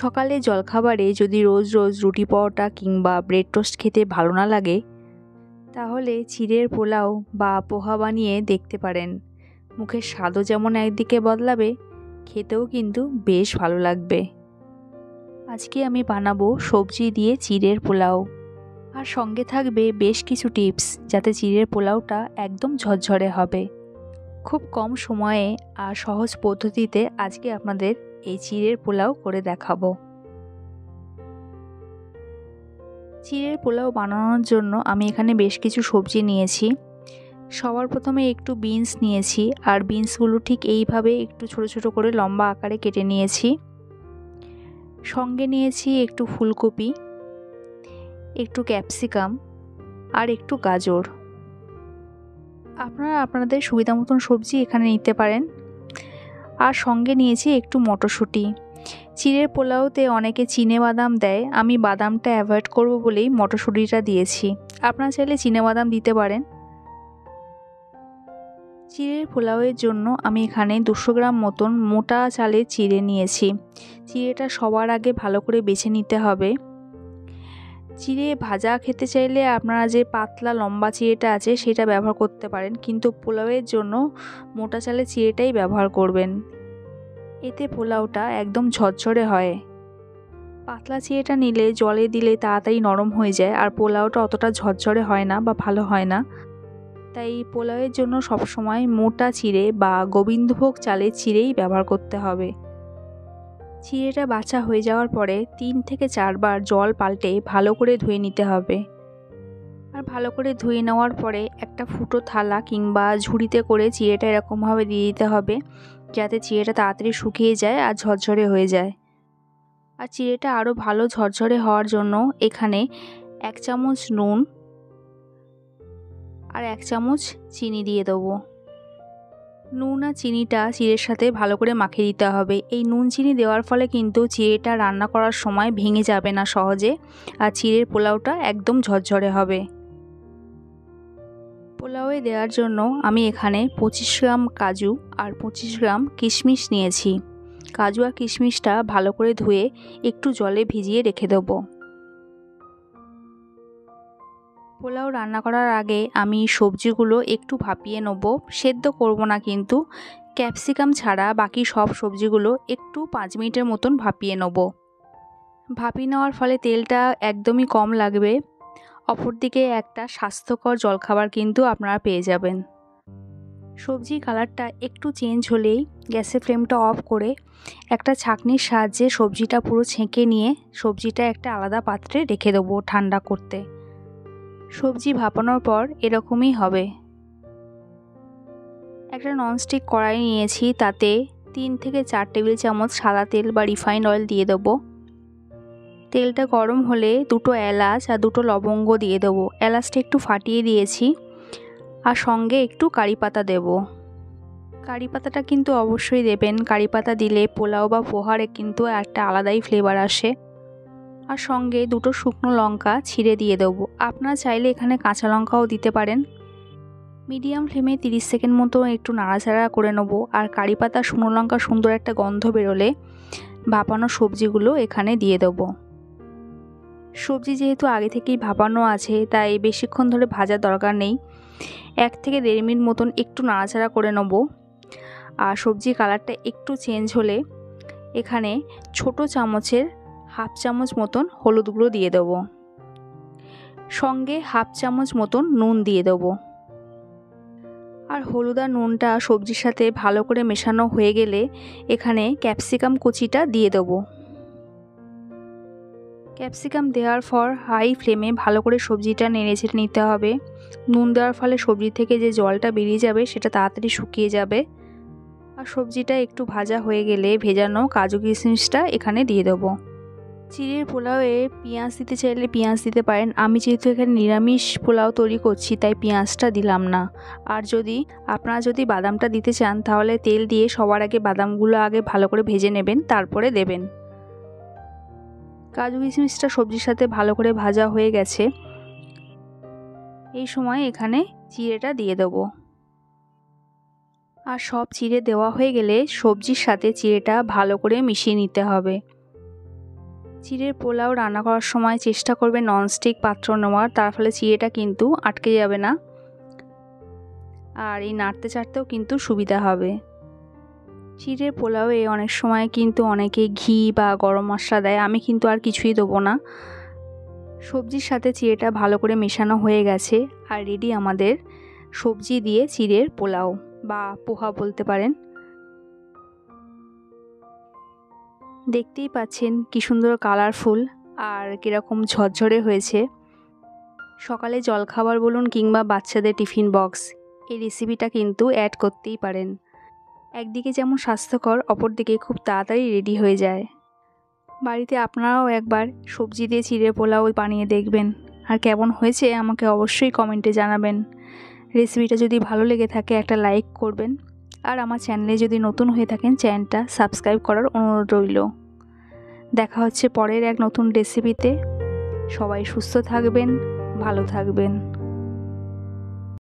সকালে জলখাবারে যদি রোজ রোজ রুটি পরোটা কিংবা ব্রেড টোস্ট খেতে ভালো না লাগে, তাহলে চিড়ের পোলাও বা পোহা বানিয়ে দেখতে পারেন। মুখের স্বাদও যেমন একদিকে বদলাবে, খেতেও কিন্তু বেশ ভালো লাগবে। আজকে আমি বানাবো সবজি দিয়ে চিড়ের পোলাও, আর সঙ্গে থাকবে বেশ কিছু টিপস যাতে চিড়ের পোলাওটা একদম ঝরঝরে হবে। খুব কম সময়ে আর সহজ পদ্ধতিতে আজকে আপনাদের এই চিড়ের পোলাও করে দেখাবো। চিড়ের পোলাও বানানোর জন্য আমি এখানে বেশ কিছু সবজি নিয়েছি। সবার প্রথমে একটু বিনস নিয়েছি, আর বিনসগুলো ঠিক এইভাবে একটু ছোট ছোট করে লম্বা আকারে কেটে নিয়েছি। সঙ্গে নিয়েছি একটু ফুলকপি, একটু ক্যাপসিকাম আর একটু গাজর। আপনারা আপনাদের সুবিধা মতন সবজি এখানে নিতে পারেন। আর সঙ্গে নিয়েছি একটু মটরশুঁটি। চিড়ের পোলাওতে অনেকে চিনেবাদাম দেয়, আমি বাদামটা অ্যাভয়েড করব বলেই মটরশুঁটিটা দিয়েছি। আপনারা চাইলে চিনেবাদাম দিতে পারেন। চিড়ের পোলাওয়ের জন্য আমি এখানে 200 গ্রাম মতন মোটা চালের চিড়ে নিয়েছি। চিড়েটা সবার আগে ভালো করে বেছে নিতে হবে। চিড়ে ভাজা খেতে চাইলে আপনারা যে পাতলা লম্বা চিড়েটা আছে সেটা ব্যবহার করতে পারেন, কিন্তু পোলাওয়ের জন্য মোটা চালের চিড়েটাই ব্যবহার করবেন। এতে পোলাওটা একদম ঝরঝরে হয়। পাতলা চিড়েটা নিলে জলে দিলে তাড়াতাড়ি নরম হয়ে যায়, আর পোলাওটা অতটা ঝরঝরে হয় না বা ভালো হয় না। তাই পোলাওয়ের জন্য সবসময় মোটা চিড়ে বা গোবিন্দভোগ চালের চিড়েই ব্যবহার করতে হবে। চিড়েটা বাছা হয়ে যাওয়ার পরে 3 থেকে 4 বার জল পাল্টে ভালো করে ধুয়ে নিতে হবে। আর ভালো করে ধুয়ে নেওয়ার পরে একটা ফুটো থালা কিংবা ঝুড়িতে করে চিড়েটা এরকমভাবে দিয়ে দিতে হবে, যাতে চিড়েটা তাড়াতাড়ি শুকিয়ে যায় আর ঝরঝরে হয়ে যায়। আর চিড়েটা আরও ভালো ঝরঝরে হওয়ার জন্য এখানে 1 চামচ নুন আর 1 চামচ চিনি দিয়ে দেবো। নুন আর চিনিটা চিড়ের সাথে ভালো করে মাখিয়ে দিতে হবে। এই নুন চিনি দেওয়ার ফলে কিন্তু চিড়েটা রান্না করার সময় ভেঙে যাবে না সহজে, আর চিড়ের পোলাওটা একদম ঝরঝরে হবে। পোলাওয়ে দেওয়ার জন্য আমি এখানে 25 গ্রাম কাজু আর 25 গ্রাম কিশমিশ নিয়েছি। কাজু আর কিশমিশটা ভালো করে ধুয়ে একটু জলে ভিজিয়ে রেখে দেবো। পোলাও রান্না করার আগে আমি সবজিগুলো একটু ভাপিয়ে নেব, সেদ্ধ করব না কিন্তু। ক্যাপসিকাম ছাড়া বাকি সব সবজিগুলো একটু 5 মিনিটের মতন ভাপিয়ে নেব। ভাপিয়ে নেওয়ার ফলে তেলটা একদমই কম লাগবে। অপরদিকে একটা স্বাস্থ্যকর জলখাবার কিন্তু আপনারা পেয়ে যাবেন। সবজির কালারটা একটু চেঞ্জ হলেই গ্যাসের ফ্লেমটা অফ করে একটা ছাঁকনির সাহায্যে সবজিটা পুরো ছেঁকে নিয়ে সবজিটা একটা আলাদা পাত্রে রেখে দেবো ঠান্ডা করতে। সবজি ভাপানোর পর এরকমই হবে। একটা ননস্টিক কড়াই নিয়েছি, তাতে 3 থেকে 4 টেবিল চামচ সাদা তেল বা রিফাইন্ড অয়েল দিয়ে দেবো। তেলটা গরম হলে 2টো এলাচ আর 2টো লবঙ্গ দিয়ে দেবো। এলাচটা একটু ফাটিয়ে দিয়েছি, আর সঙ্গে একটু কারি পাতা দেবো। কারি পাতাটা কিন্তু অবশ্যই দেবেন। কারি পাতা দিলে পোলাও বা পোহারে কিন্তু একটা আলাদাই ফ্লেভার আসে। আর সঙ্গে 2টো শুকনো লঙ্কা ছিঁড়ে দিয়ে দেবো। আপনারা চাইলে এখানে কাঁচা লঙ্কাও দিতে পারেন। মিডিয়াম ফ্লেমে 30 সেকেন্ড মতো একটু নাড়াচাড়া করে নেব। আর কারি পাতা শুকনো লঙ্কা সুন্দর একটা গন্ধ বেরোলে ভাপানো সবজিগুলো এখানে দিয়ে দেবো। সবজি যেহেতু আগে থেকেই ভাপানো আছে, তাই বেশিক্ষণ ধরে ভাজার দরকার নেই। 1 থেকে 1.5 মিনিট মতন একটু নাড়াচাড়া করে নেব। আর সবজির কালারটা একটু চেঞ্জ হলে এখানে ছোট চামচের 1/2 চামচ মতন হলুদ গুঁড়ো দিয়ে দেবো। সঙ্গে 1/2 চামচ মতন নুন দিয়ে দেবো। আর হলুদ আর নুনটা সবজির সাথে ভালো করে মেশানো হয়ে গেলে এখানে ক্যাপসিকাম কুচিটা দিয়ে দেবো। ক্যাপসিকাম দেওয়ার পর হাই ফ্লেমে ভালো করে সবজিটা নেড়েচেড়ে নিতে হবে। নুন দেওয়ার ফলে সবজি থেকে যে জলটা বেরিয়ে যাবে সেটা তাড়াতাড়ি শুকিয়ে যাবে। আর সবজিটা একটু ভাজা হয়ে গেলে ভেজানো কাজু কিশমিশটা এখানে দিয়ে দেবো। চিড়ের পোলাওয়ে পেঁয়াজ দিতে চাইলে পেঁয়াজ দিতে পারেন। আমি যেহেতু এখানে নিরামিষ পোলাও তৈরি করছি, তাই পেঁয়াজটা দিলাম না। আর আপনারা যদি বাদামটা দিতে চান, তাহলে তেল দিয়ে সবার আগে বাদামগুলো আগে ভালো করে ভেজে নেবেন, তারপরে দেবেন। কাজু কিশমিশটা সবজির সাথে ভালো করে ভাজা হয়ে গেছে। এই সময় এখানে চিড়েটা দিয়ে দেবো। আর সব চিড়ে দেওয়া হয়ে গেলে সবজির সাথে চিড়েটা ভালো করে মিশিয়ে নিতে হবে। চিড়ের পোলাও রান্না করার সময় চেষ্টা করবে ননস্টিক পাত্র নেওয়ার, তার ফলে চিড়েটা কিন্তু আটকে যাবে না আর এই নাড়তে চাড়তেও কিন্তু সুবিধা হবে। চিড়ের পোলাওয়ে অনেক সময় কিন্তু অনেকে ঘি বা গরম মশলা দেয়, আমি কিন্তু আর কিছুই দেবো না। সবজির সাথে চিড়েটা ভালো করে মেশানো হয়ে গেছে আর রেডি আমাদের সবজি দিয়ে চিড়ের পোলাও বা পোহা বলতে পারেন। দেখতেই পাচ্ছেন কি সুন্দর কালারফুল আর কীরকম ঝরঝরে হয়েছে। সকালে জলখাবার বলুন কিংবা বাচ্চাদের টিফিন বক্স, এই রেসিপিটা কিন্তু অ্যাড করতেই পারেন। একদিকে যেমন স্বাস্থ্যকর, অপরদিকে খুব তাড়াতাড়ি রেডি হয়ে যায়। বাড়িতে আপনারাও একবার সবজি দিয়ে চিড়ের পোলাও বানিয়ে দেখবেন, আর কেমন হয়েছে আমাকে অবশ্যই কমেন্টে জানাবেন। রেসিপিটা যদি ভালো লেগে থাকে একটা লাইক করবেন, আর আমার চ্যানেলে যদি নতুন হয়ে থাকেন চ্যানেলটা সাবস্ক্রাইব করার অনুরোধ রইল। দেখা হচ্ছে পরের এক নতুন রেসিপিতে। সবাই সুস্থ থাকবেন, ভালো থাকবেন।